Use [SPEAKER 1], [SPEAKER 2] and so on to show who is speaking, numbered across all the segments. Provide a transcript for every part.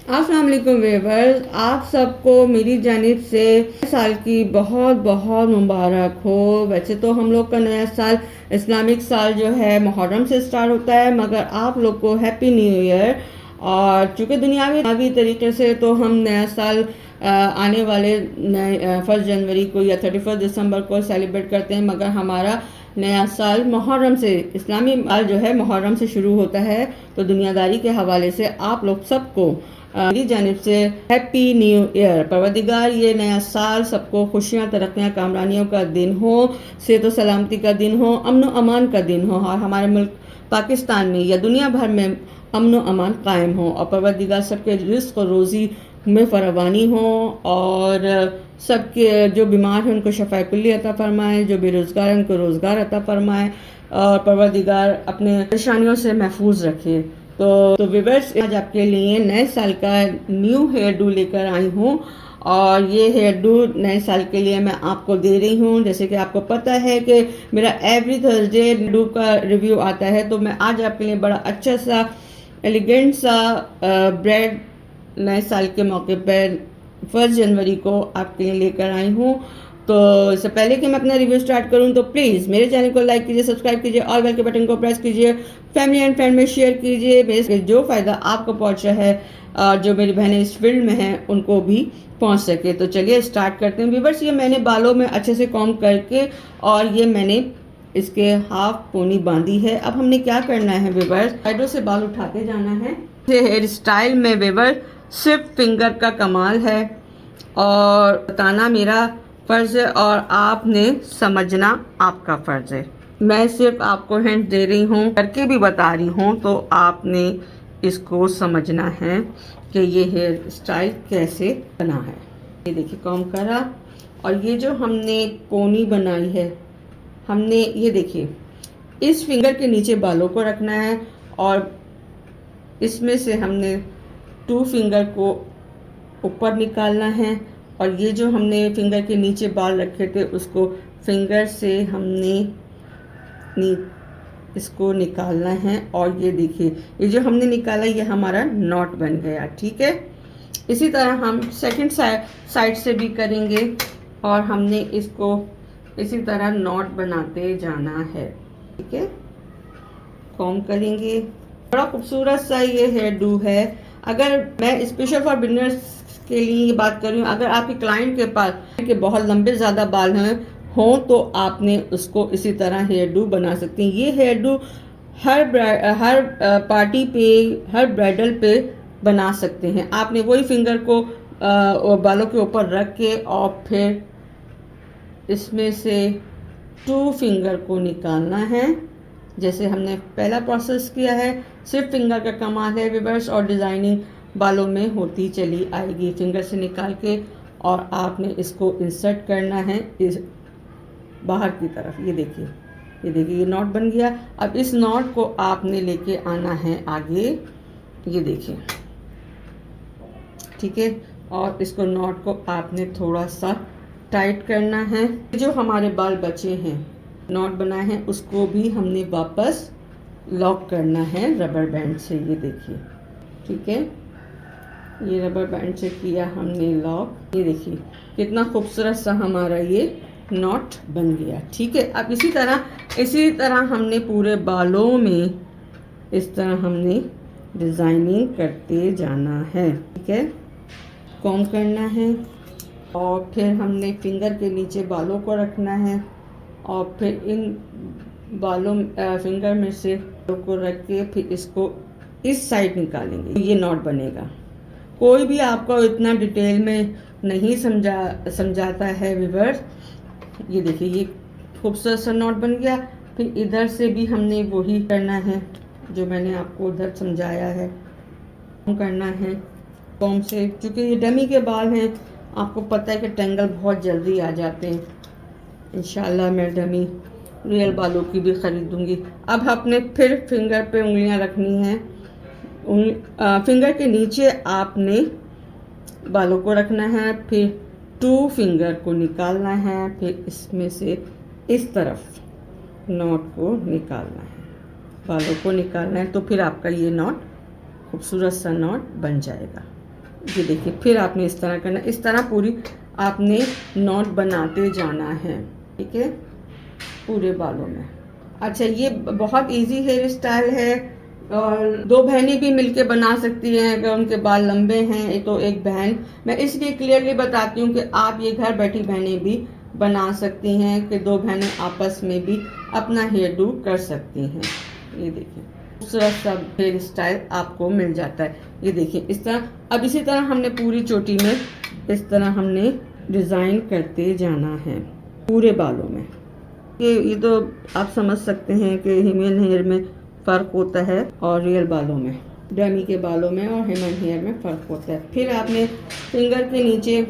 [SPEAKER 1] अस्सलाम वालेकुम व्यूअर्स, आप सबको मेरी जानिब से नए साल की बहुत बहुत मुबारक हो। वैसे तो हम लोग का नया साल इस्लामिक साल जो है मुहर्रम से स्टार्ट होता है, मगर आप लोग को हैप्पी न्यू ईयर। और चूँकि दुनियावी तरीके से तो हम नया साल आने वाले नए 1 जनवरी को या 31 दिसंबर को सेलिब्रेट करते हैं, मगर हमारा नया साल मुहर्रम से, इस्लामी साल जो है मुहर्रम से शुरू होता है। तो दुनियादारी के हवाले से आप लोग सबको मेरी जानिब से हैप्पी न्यू ईयर। परवरदिगार ये नया साल सबको खुशियाँ, तरक्कियाँ, कामरानियों का दिन हो, सेहत व सलामती का दिन हो, अमन व अमान का दिन हो, और हमारे मुल्क पाकिस्तान में या दुनिया भर में अमन व अमान कायम हो, और परवरदिगार सबके रिज़्क़ और रोज़ी में फरावानी हो, और सबके जो बीमार हैं उनको शफ़ाए कुल्ली अता फ़रमाए, जो बेरोज़गार हैं उनको रोज़गार अता फ़रमाए, और परवरदिगार अपने परेशानियों से महफूज रखे। तो व्यूअर्स, आज आपके लिए नए साल का न्यू हेयर डू लेकर आई हूँ, और ये हेयर डू नए साल के लिए मैं आपको दे रही हूँ। जैसे कि आपको पता है कि मेरा एवरी थर्सडे डू का रिव्यू आता है, तो मैं आज आपके लिए बड़ा अच्छा सा एलिगेंट सा ब्रेड नए साल के मौके पर 1 जनवरी को आपके लिए लेकर आई हूँ। तो इससे पहले कि मैं अपना रिव्यू स्टार्ट करूं, तो प्लीज़ मेरे चैनल को लाइक कीजिए, सब्सक्राइब कीजिए, ऑल बेल के बटन को प्रेस कीजिए, फैमिली एंड फ्रेंड में शेयर कीजिए। मेरे जो फ़ायदा आपको पहुंचा है और जो मेरी बहनें इस फील्ड में हैं उनको भी पहुंच सके। तो चलिए स्टार्ट करते हैं व्यूअर्स। ये मैंने बालों में अच्छे से कॉम्ब करके, और ये मैंने इसके हाफ पोनी बांधी है। अब हमने क्या करना है व्यूअर्स, साइडों से बाल उठाते जाना है। हेयर स्टाइल में व्यूअर्स सिर्फ फिंगर का कमाल है, और बताना मेरा फ़र्ज़ है और आपने समझना आपका फ़र्ज़ है। मैं सिर्फ आपको हिंट दे रही हूँ, करके भी बता रही हूँ, तो आपने इसको समझना है कि ये हेयर स्टाइल कैसे बना है। ये देखिए कॉम्ब करा, और ये जो हमने पोनी बनाई है, हमने ये देखिए इस फिंगर के नीचे बालों को रखना है, और इसमें से हमने 2 फिंगर को ऊपर निकालना है, और ये जो हमने फिंगर के नीचे बाल रखे थे उसको फिंगर से हमने इसको निकालना है। और ये देखिए ये जो हमने निकाला ये हमारा नॉट बन गया। ठीक है, इसी तरह हम सेकंड साइड से भी करेंगे, और हमने इसको इसी तरह नॉट बनाते जाना है। ठीक है, कॉम्ब करेंगे। बड़ा खूबसूरत सा ये हेयर डू है। अगर मैं स्पेशल फॉर बिगिनर्स के लिए ये बात कर रही हूँ, अगर आपके क्लाइंट के पास के बहुत लंबे ज़्यादा बाल हों तो आपने उसको इसी तरह हेयर डू बना सकती हैं। ये हेयर डू हर पार्टी पे, हर ब्राइडल पे बना सकते हैं। आपने वही फिंगर को बालों के ऊपर रख के, और फिर इसमें से 2 फिंगर को निकालना है, जैसे हमने पहला प्रोसेस किया है। सिर्फ फिंगर का कमाल है व्यूअर्स, और डिज़ाइनिंग बालों में होती चली आएगी फिंगर से निकाल के, और आपने इसको इंसर्ट करना है इस बाहर की तरफ। ये देखिए, ये देखिए ये नॉट बन गया। अब इस नॉट को आपने लेके आना है आगे, ये देखिए। ठीक है, और इसको नॉट को आपने थोड़ा सा टाइट करना है। जो हमारे बाल बचे हैं नॉट बनाए हैं, उसको भी हमने वापस लॉक करना है रबर बैंड से। ये देखिए, ठीक है, ये रबर बैंड से किया हमने लॉक। ये देखिए कितना खूबसूरत सा हमारा ये नॉट बन गया। ठीक है, अब इसी तरह हमने पूरे बालों में इस तरह हमने डिज़ाइनिंग करते जाना है। ठीक है, कॉम्ब करना है, और फिर हमने फिंगर के नीचे बालों को रखना है, और फिर इन बालों फिंगर में से को रख के फिर इसको इस साइड निकालेंगे। ये नॉट बनेगा। कोई भी आपको इतना डिटेल में नहीं समझाता है व्यूअर्स। ये देखिए ये खूबसूरत सा नॉट बन गया। फिर इधर से भी हमने वही करना है जो मैंने आपको उधर समझाया है, करना है कॉम्ब से। क्योंकि ये डमी के बाल हैं, आपको पता है कि टेंगल बहुत जल्दी आ जाते हैं। इंशाल्लाह मैं डमी रियल बालों की भी ख़रीदूँगी। अब आपने फिर फिंगर पे उंगलियां रखनी हैं। फिंगर के नीचे आपने बालों को रखना है, फिर 2 फिंगर को निकालना है, फिर इसमें से इस तरफ नॉट को निकालना है, बालों को निकालना है। तो फिर आपका ये नॉट खूबसूरत सा नॉट बन जाएगा। ये देखिए, फिर आपने इस तरह करना, इस तरह पूरी आपने नॉट बनाते जाना है, ठीक है, पूरे बालों में। अच्छा, ये बहुत इजी हेयर स्टाइल है और दो बहनें भी मिलके बना सकती हैं अगर उनके बाल लंबे हैं तो एक बहन। मैं इसलिए क्लियरली बताती हूँ कि आप ये घर बैठी बहनें भी बना सकती हैं कि दो बहनें आपस में भी अपना हेयर डू कर सकती हैं। ये देखिए, दूसरा सब हेयर स्टाइल आपको मिल जाता है। ये देखिए इस तरह। अब इसी तरह हमने पूरी चोटी में इस तरह हमने डिज़ाइन करते जाना है पूरे बालों में। ये तो आप समझ सकते हैं कि ह्यूमन हेयर में फ़र्क होता है और रियल बालों में, डमी के बालों में और ह्यूमन हेयर में फ़र्क होता है। फिर आपने फिंगर के नीचे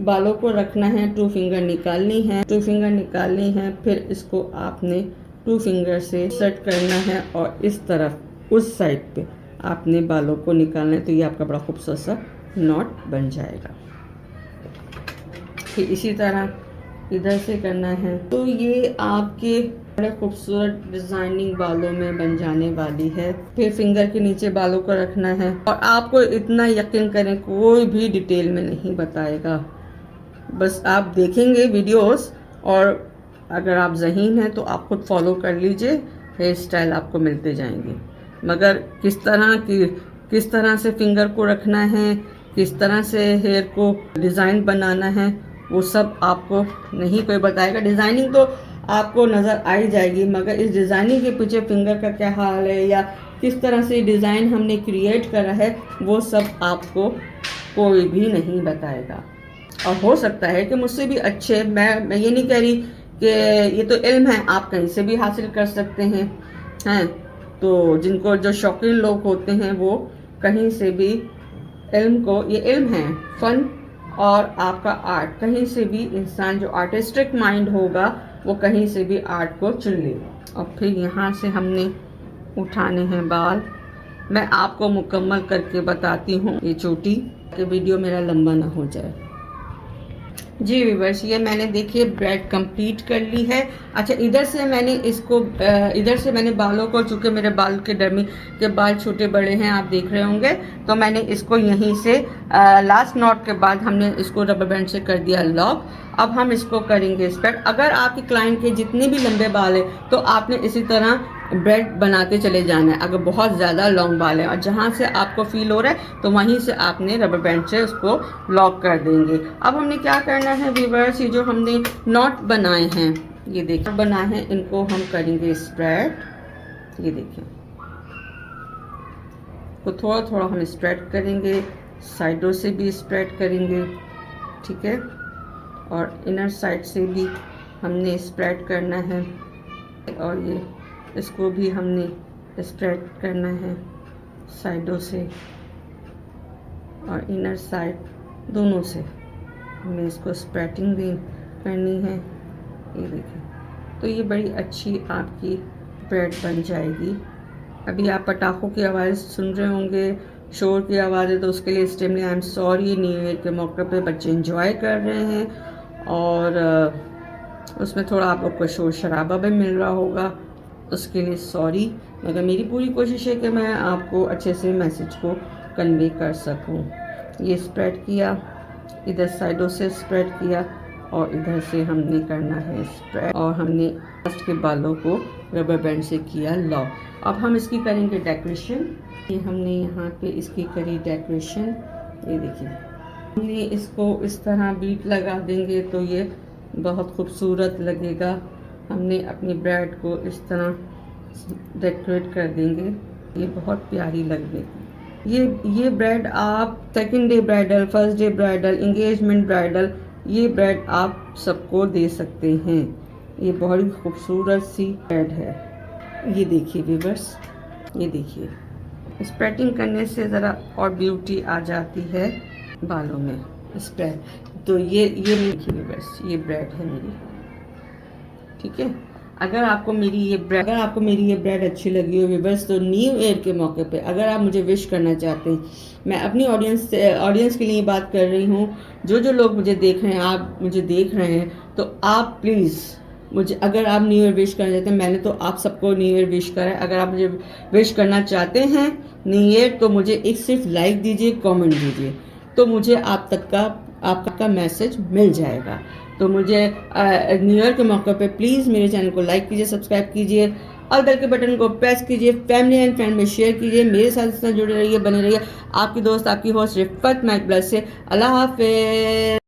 [SPEAKER 1] बालों को रखना है, टू फिंगर निकालनी है, टू फिंगर निकालनी है। फिर इसको आपने टू फिंगर से सेट करना है और इस तरफ उस साइड पे आपने बालों को निकालना है, तो ये आपका बड़ा खूबसूरत सा नॉट बन जाएगा। फिर इसी तरह इधर से करना है, तो ये आपके बड़े खूबसूरत डिजाइनिंग बालों में बन जाने वाली है। फिर फिंगर के नीचे बालों को रखना है और आपको इतना यकीन करें कोई भी डिटेल में नहीं बताएगा, बस आप देखेंगे वीडियोस और अगर आप ज़हीन हैं तो आप खुद फॉलो कर लीजिए, हेयर स्टाइल आपको मिलते जाएंगे। मगर किस तरह से फिंगर को रखना है, किस तरह से हेयर को डिज़ाइन बनाना है, वो सब आपको नहीं कोई बताएगा। डिज़ाइनिंग तो आपको नज़र आ ही जाएगी, मगर इस डिज़ाइनिंग के पीछे फिंगर का क्या हाल है या किस तरह से डिज़ाइन हमने क्रिएट करा है, वो सब आपको कोई भी नहीं बताएगा। और हो सकता है कि मुझसे भी अच्छे, मैं ये नहीं कह रही कि ये तो इल्म है, आप कहीं से भी हासिल कर सकते हैं तो जिनको जो शौकीन लोग होते हैं वो कहीं से भी इल्म को, ये इल्म है, फ़न और आपका आर्ट, कहीं से भी इंसान जो आर्टिस्टिक माइंड होगा वो कहीं से भी आर्ट को चुन लेगा। और फिर यहाँ से हमने उठाने हैं बाल। मैं आपको मुकम्मल करके बताती हूँ ये चोटी, कि वीडियो मेरा लंबा ना हो जाए। जी व्यूअर्स, ये मैंने देखिए ब्रेड कंप्लीट कर ली है। अच्छा, इधर से मैंने बालों को, चूँकि मेरे बाल के डमी के बाल छोटे बड़े हैं आप देख रहे होंगे, तो मैंने इसको यहीं से लास्ट नॉट के बाद हमने इसको रबर बैंड से कर दिया लॉक। अब हम इसको करेंगे स्प्रेड। अगर आपके क्लाइंट के जितने भी लंबे बाल हैं तो आपने इसी तरह ब्रेड बनाते चले जाना है। अगर बहुत ज़्यादा लॉन्ग बाल है और जहाँ से आपको फील हो रहा है तो वहीं से आपने रबर बैंड से उसको लॉक कर देंगे। अब हमने क्या करना है व्यूअर्स, ये जो हमने नॉट बनाए हैं, ये देखिए बनाए हैं, इनको हम करेंगे स्प्रेड। ये देखिए, तो थोड़ा थोड़ा हम स्प्रेड करेंगे, साइडों से भी स्प्रेड करेंगे, ठीक है, और इनर साइड से भी हमने स्प्रेड करना है और ये इसको भी हमने स्प्रेड करना है साइडों से और इनर साइड दोनों से हमें इसको स्प्रेडिंग भी करनी है। ये देखिए, तो ये बड़ी अच्छी आपकी ब्रेड बन जाएगी। अभी आप पटाखों की आवाज़ सुन रहे होंगे, शोर की आवाज़ है, तो उसके लिए extremely I am sorry. New year के मौके पे बच्चे एंजॉय कर रहे हैं और उसमें थोड़ा आप लोग को शोर शराबा भी मिल रहा होगा, उसके लिए सॉरी। मगर मेरी पूरी कोशिश है कि मैं आपको अच्छे से मैसेज को कन्वे कर सकूं। ये स्प्रेड किया, इधर साइडों से स्प्रेड किया और इधर से हमने करना है स्प्रेड, और हमने लास्ट के बालों को रबर बैंड से किया लॉक। अब हम इसकी करेंगे डेकोरेशन। ये हमने यहाँ पे इसकी करी डेकोरेशन। ये देखिए, हमने इसको इस तरह बीट लगा देंगे तो ये बहुत खूबसूरत लगेगा। हमने अपनी ब्रेड को इस तरह डेकोरेट कर देंगे, ये बहुत प्यारी लगेगी। ये ब्रेड आप second day bridal, first day bridal, engagement bridal, ये ब्रेड आप सबको दे सकते हैं। ये बहुत ही खूबसूरत सी ब्रेड है। ये देखिए व्यूअर्स, ये देखिए, स्प्रेडिंग करने से ज़रा और ब्यूटी आ जाती है बालों में स्प्रेड। तो ये देखिए व्यूअर्स, ये ब्रेड है मेरी, ठीक है। अगर आपको मेरी ये ब्रेड अच्छी लगी हो व्यूअर्स, तो न्यू ईयर के मौके पे अगर आप मुझे विश करना चाहते हैं, मैं अपनी ऑडियंस के लिए बात कर रही हूँ, जो लोग मुझे देख रहे हैं, आप मुझे देख रहे हैं, तो आप प्लीज़ मुझे अगर आप न्यू ईयर विश करना चाहते हैं, मैंने तो आप सबको न्यू ईयर विश करा है, अगर आप मुझे विश करना चाहते हैं न्यू ईयर तो मुझे एक सिर्फ लाइक दीजिए, कमेंट दीजिए, तो मुझे आप तक का आपका मैसेज मिल जाएगा। तो मुझे न्यू ईयर के मौके पे प्लीज़ मेरे चैनल को लाइक कीजिए, सब्सक्राइब कीजिए और बेल के बटन को प्रेस कीजिए, फैमिली एंड फ्रेंड में शेयर कीजिए, मेरे साथ इस तरह जुड़े रहिए, बने रहिए। आपकी दोस्त, आपकी होस्ट रिफत मैक ब्लस से। अल्लाह हाफिज़।